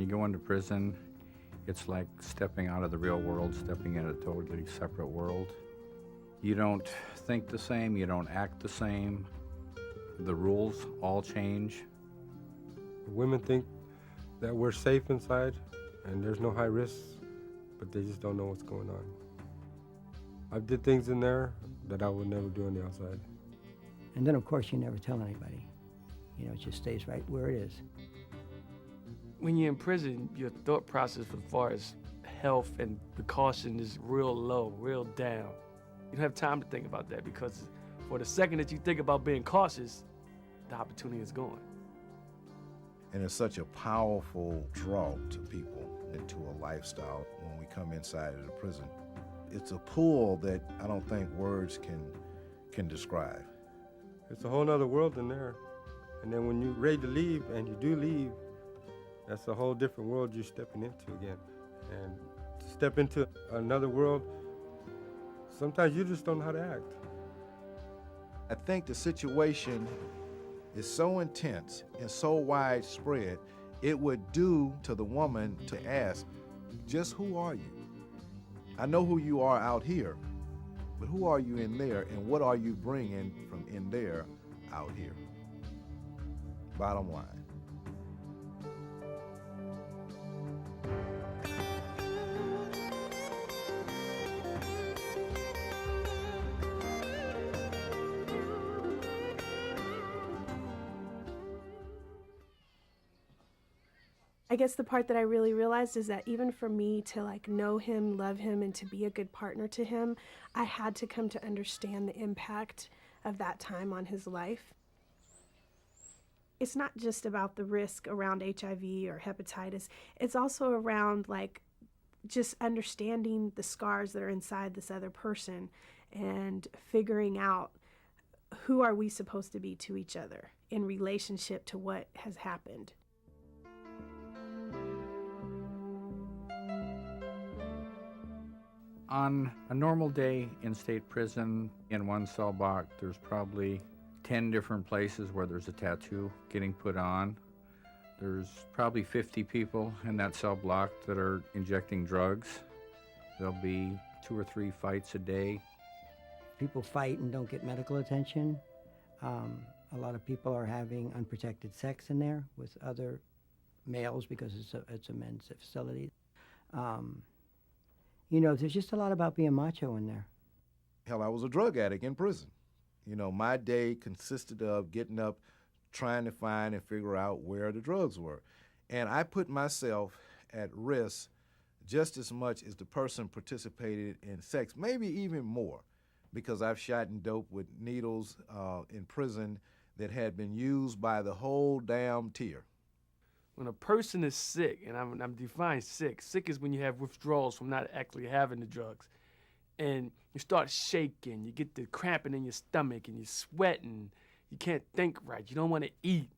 you go into prison, it's like stepping out of the real world, stepping in a totally separate world. You don't think the same, you don't act the same. The rules all change. Women think that we're safe inside and there's no high risks, but they just don't know what's going on. I did things in there that I would never do on the outside. And then, of course, you never tell anybody. You know, it just stays right where it is. When you're in prison, your thought process as far as health and precaution is real low, real down. You don't have time to think about that because for the second that you think about being cautious, the opportunity is gone. And it's such a powerful draw to people into a lifestyle when we come inside of the prison. It's a pull that I don't think words can describe. It's a whole other world in there. And then when you're ready to leave, and you do leave, that's a whole different world you're stepping into again. And to step into another world, sometimes you just don't know how to act. I think the situation is so intense and so widespread, it would do to the woman to ask, just who are you? I know who you are out here, but who are you in there, and what are you bringing from in there out here? Bottom line. I guess the part that I really realized is that even for me to like know him, love him, and to be a good partner to him, I had to come to understand the impact of that time on his life. It's not just about the risk around HIV or hepatitis. It's also around like just understanding the scars that are inside this other person and figuring out who are we supposed to be to each other in relationship to what has happened. On a normal day in state prison, in one cell block, there's probably 10 different places where there's a tattoo getting put on. There's probably 50 people in that cell block that are injecting drugs. There'll be 2 or 3 fights a day. People fight and don't get medical attention. A lot of people are having unprotected sex in there with other males because it's a men's facility. You know, there's just a lot about being macho in there. Hell, I was a drug addict in prison. You know, my day consisted of getting up, trying to find and figure out where the drugs were. And I put myself at risk just as much as the person participated in sex, maybe even more, because I've shot and dope with needles in prison that had been used by the whole damn tier. When a person is sick, and I'm defining sick is when you have withdrawals from not actually having the drugs. And you start shaking, you get the cramping in your stomach, and you're sweating, you can't think right, you don't want to eat.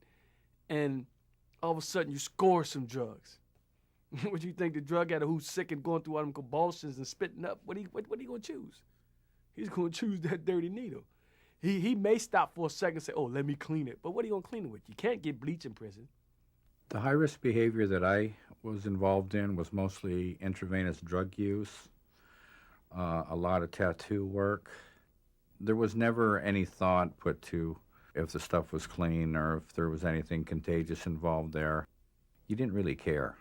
And all of a sudden you score some drugs. What do you think the drug addict who's sick and going through all them convulsions and spitting up, what are you going to choose? He's going to choose that dirty needle. He may stop for a second and say, oh, let me clean it. But what are you going to clean it with? You can't get bleach in prison. The high-risk behavior that I was involved in was mostly intravenous drug use, a lot of tattoo work. There was never any thought put to if the stuff was clean or if there was anything contagious involved there. You didn't really care.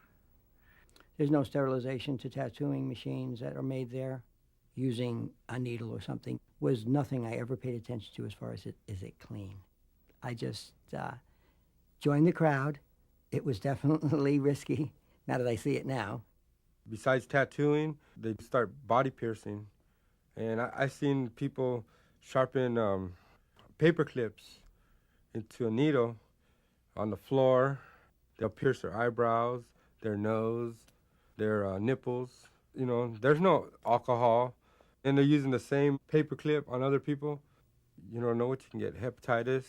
There's no sterilization to tattooing machines that are made there. Using a needle or something was nothing I ever paid attention to as far as is it clean. I just joined the crowd. It was definitely risky, now that I see it now. Besides tattooing, they start body piercing. And I seen people sharpen paper clips into a needle on the floor. They'll pierce their eyebrows, their nose, their nipples. You know, there's no alcohol. And they're using the same paper clip on other people. You don't know what you can get. Hepatitis,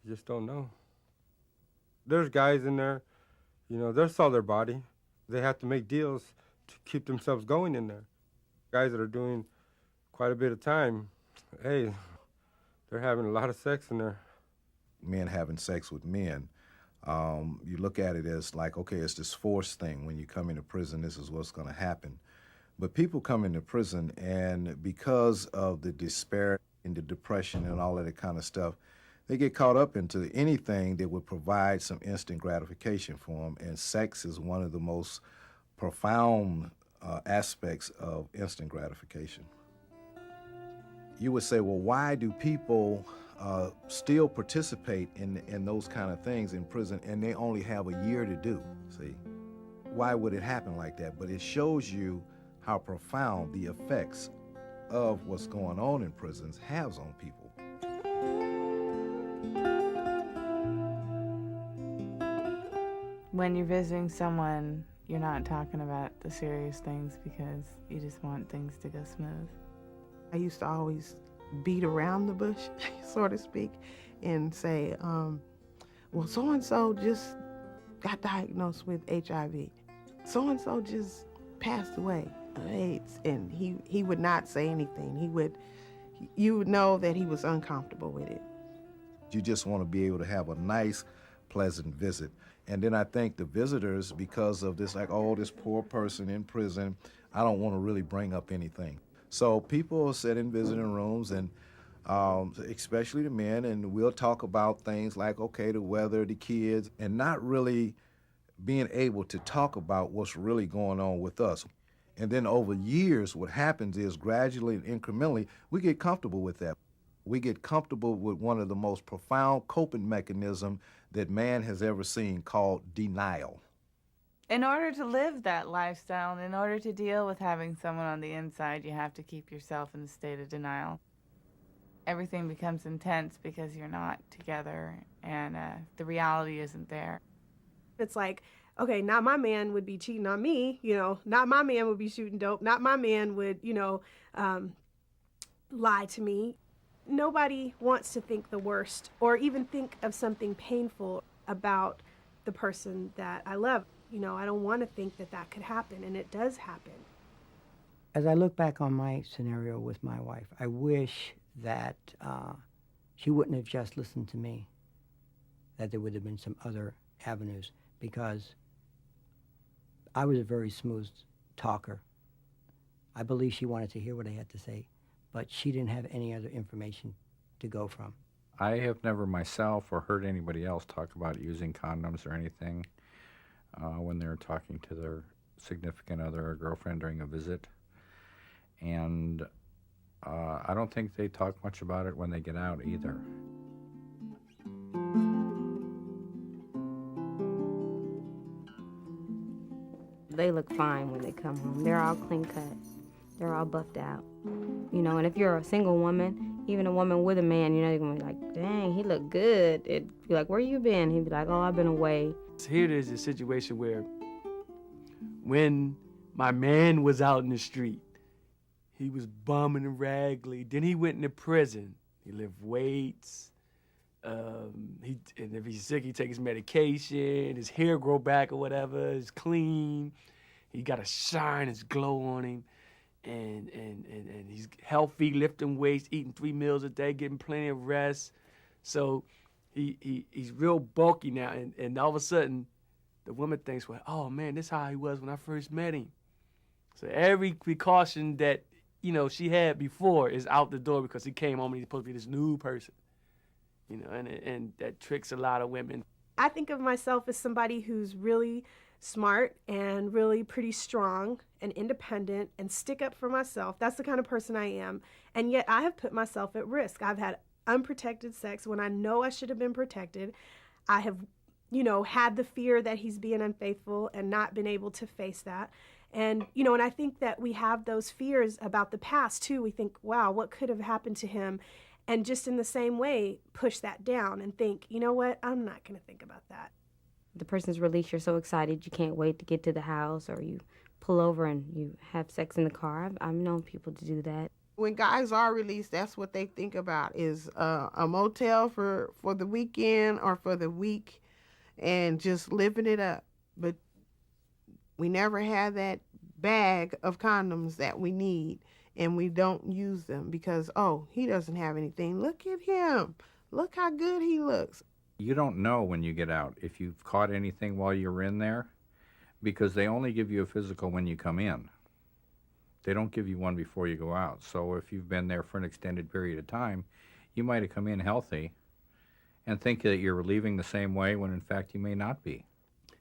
you just don't know. There's guys in there, you know, they'll sell their body. They have to make deals to keep themselves going in there. Guys that are doing quite a bit of time, hey, they're having a lot of sex in there. Men having sex with men You look at it as like, okay, it's this forced thing. When you come into prison, this is what's going to happen. But people come into prison, and because of the despair and the depression and all of that kind of stuff, they get caught up into anything that would provide some instant gratification for them. And sex is one of the most profound aspects of instant gratification. You would say, well, why do people still participate in those kind of things in prison, and they only have a year to do? See, why would it happen like that? But it shows you how profound the effects of what's going on in prisons has on people. When you're visiting someone, you're not talking about the serious things because you just want things to go smooth. I used to always beat around the bush, so to speak, and say, well, so-and-so just got diagnosed with HIV. So-and-so just passed away of AIDS, and he would not say anything. You would know that he was uncomfortable with it. You just want to be able to have a nice, pleasant visit. And then I think the visitors, because of this, like, oh, this poor person in prison, I don't want to really bring up anything. So people sit in visiting rooms, and especially the men, and we'll talk about things like, okay, the weather, the kids, and not really being able to talk about what's really going on with us. And then over years, what happens is gradually and incrementally, we get comfortable with that. We get comfortable with one of the most profound coping mechanisms that man has ever seen, called denial. In order to live that lifestyle, and in order to deal with having someone on the inside, you have to keep yourself in a state of denial. Everything becomes intense because you're not together, and the reality isn't there. It's like, okay, not my man would be cheating on me, not my man would be shooting dope, not my man would, lie to me. Nobody wants to think the worst or even think of something painful about the person that I love. I don't want to think that could happen, and it does happen. As I look back on my scenario with my wife, I wish that she wouldn't have just listened to me, that there would have been some other avenues, because I was a very smooth talker. I believe she wanted to hear what I had to say, but she didn't have any other information to go from. I have never myself or heard anybody else talk about using condoms or anything when they're talking to their significant other or girlfriend during a visit. And I don't think they talk much about it when they get out either. They look fine when they come home. They're all clean cut. They're all buffed out. And if you're a single woman, even a woman with a man, you're going to be like, dang, he look good. It'd be like, where you been? He'd be like, oh, I've been away. Here there's a situation where when my man was out in the street, he was bumming and raggedy. Then he went into prison. He lift weights. And if he's sick, he takes his medication. His hair grow back or whatever. He's clean. He got a shine, his glow on him. And he's healthy, lifting weights, eating 3 meals a day, getting plenty of rest. So he's real bulky now. And all of a sudden, the woman thinks, well, oh, man, this is how he was when I first met him. So every precaution that, she had before is out the door because he came home and he's supposed to be this new person. And that tricks a lot of women. I think of myself as somebody who's really smart and really pretty strong and independent and stick up for myself. That's the kind of person I am. And yet I have put myself at risk. I've had unprotected sex when I know I should have been protected. I have, had the fear that he's being unfaithful and not been able to face that. And, and I think that we have those fears about the past too. We think, wow, what could have happened to him? And just in the same way, push that down and think, you know what, I'm not going to think about that. The person's released, you're so excited you can't wait to get to the house, or you pull over and you have sex in the car. I've known people to do that. When guys are released, that's what they think about is a motel for the weekend or for the week and just living it up. But we never have that bag of condoms that we need, and we don't use them because, oh, he doesn't have anything. Look at him. Look how good he looks. You don't know when you get out if you've caught anything while you're in there, because they only give you a physical when you come in. They don't give you one before you go out. So if you've been there for an extended period of time, you might have come in healthy and think that you're leaving the same way when in fact you may not be.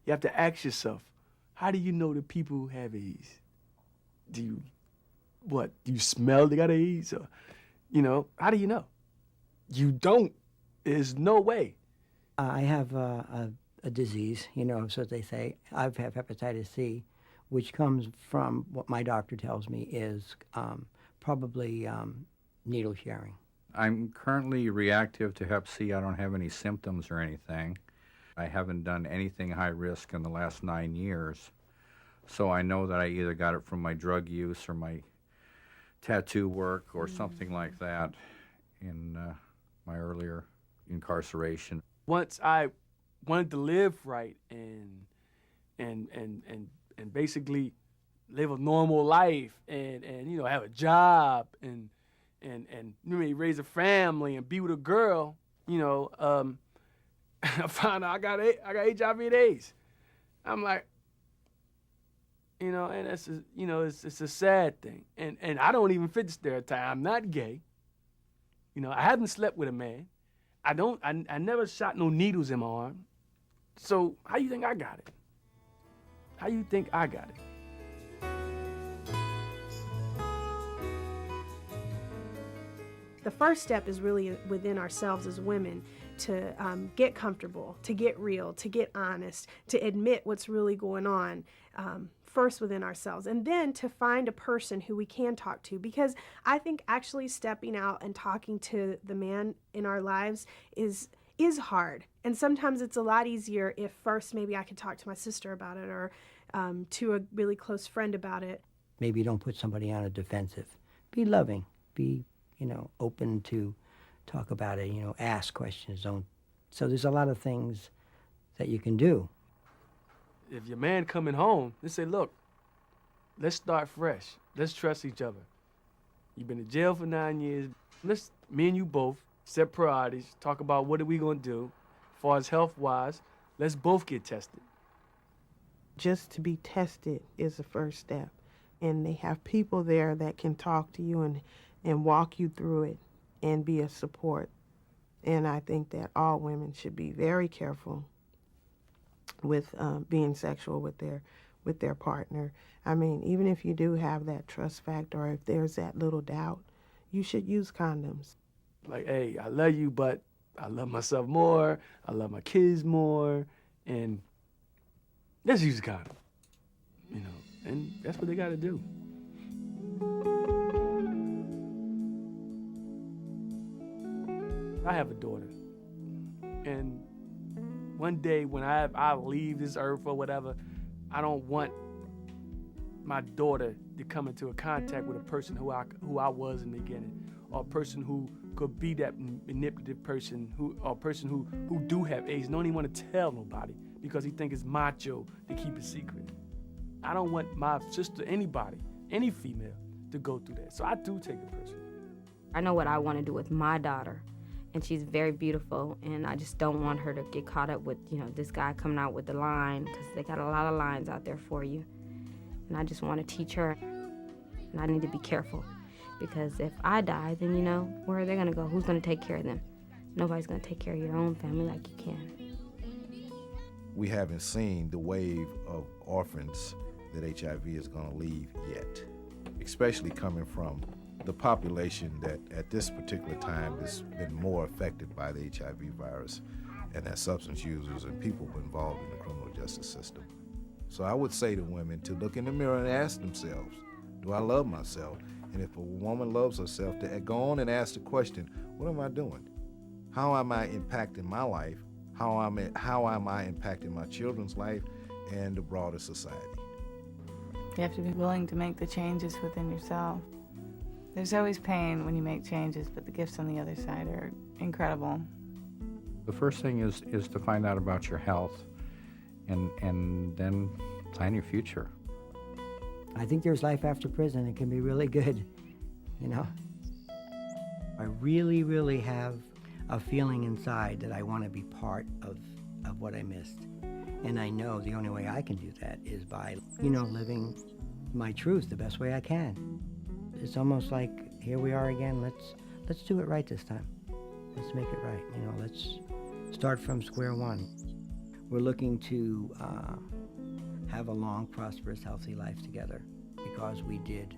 You have to ask yourself, how do you know the people who have AIDS? Do you smell they got AIDS? Or, how do you know? You don't. There's no way. I have a disease, so they say. I have hepatitis C, which comes from what my doctor tells me is probably needle sharing. I'm currently reactive to Hep C. I don't have any symptoms or anything. I haven't done anything high risk in the last 9 years. So I know that I either got it from my drug use or my tattoo work or something like that in my earlier incarceration. Once I wanted to live right and basically live a normal life and have a job and raise a family and be with a girl, I found out I got HIV and AIDS. I'm like, and that's it's a sad thing. And I don't even fit the stereotype. I'm not gay. I haven't slept with a man. I never shot no needles in my arm. So how you think I got it? How you think I got it? The first step is really within ourselves as women to get comfortable, to get real, to get honest, to admit what's really going on. First within ourselves, and then to find a person who we can talk to, because I think actually stepping out and talking to the man in our lives is hard, and sometimes it's a lot easier if first maybe I could talk to my sister about it or to a really close friend about it. Maybe don't put somebody on a defensive. Be loving. Be open to talk about it. Ask questions. Don't. So there's a lot of things that you can do. If your man coming home, let's say, look, let's start fresh. Let's trust each other. You've been in jail for 9 years. Me and you both, set priorities, talk about what are we gonna do. As far as health-wise, let's both get tested. Just to be tested is the first step. And they have people there that can talk to you and walk you through it and be a support. And I think that all women should be very careful with being sexual with their partner. I mean, even if you do have that trust factor or if there's that little doubt, you should use condoms. Like, hey, I love you, but I love myself more. I love my kids more. And let's use a condom. And that's what they got to do. I have a daughter. And one day when I leave this earth or whatever, I don't want my daughter to come into a contact with a person who I was in the beginning, or a person who could be that manipulative person, or a person who do have AIDS, don't even want to tell nobody because he think it's macho to keep it secret. I don't want my sister, anybody, any female, to go through that. So I do take it personally. I know what I want to do with my daughter. And she's very beautiful, and I just don't want her to get caught up with, this guy coming out with the line, because they got a lot of lines out there for you. And I just want to teach her, and I need to be careful, because if I die, then, where are they going to go? Who's going to take care of them? Nobody's going to take care of your own family like you can. We haven't seen the wave of orphans that HIV is going to leave yet, especially coming from the population that at this particular time has been more affected by the HIV virus, and that substance users and people involved in the criminal justice system. So I would say to women to look in the mirror and ask themselves, do I love myself? And if a woman loves herself, to go on and ask the question, what am I doing? How am I impacting my life? How am I impacting my children's life and the broader society? You have to be willing to make the changes within yourself. There's always pain when you make changes, but the gifts on the other side are incredible. The first thing is to find out about your health and then plan your future. I think there's life after prison. It can be really good, I really, really have a feeling inside that I want to be part of what I missed. And I know the only way I can do that is by, living my truth the best way I can. It's almost like, here we are again, let's do it right this time. Let's make it right, let's start from square one. We're looking to have a long, prosperous, healthy life together because we did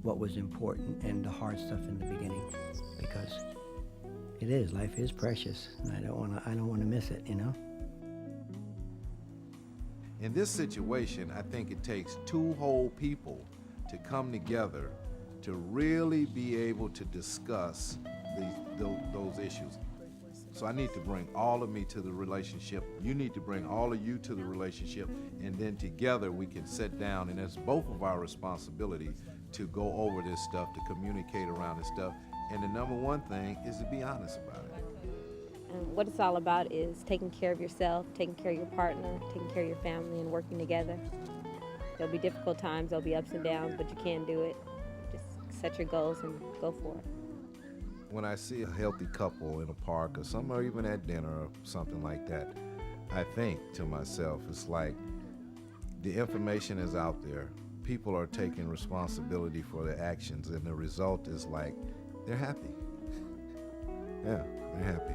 what was important and the hard stuff in the beginning, because life is precious, and I don't want to miss it, In this situation, I think it takes two whole people to come together to really be able to discuss those issues. So I need to bring all of me to the relationship. You need to bring all of you to the relationship, and then together we can sit down, and it's both of our responsibility to go over this stuff, to communicate around this stuff. And the number one thing is to be honest about it. And what it's all about is taking care of yourself, taking care of your partner, taking care of your family, and working together. There'll be difficult times, there'll be ups and downs, but you can do it. Just set your goals and go for it. When I see a healthy couple in a park or somewhere, or even at dinner or something like that, I think to myself, it's like the information is out there. People are taking responsibility for their actions, and the result is like they're happy. Yeah, they're happy.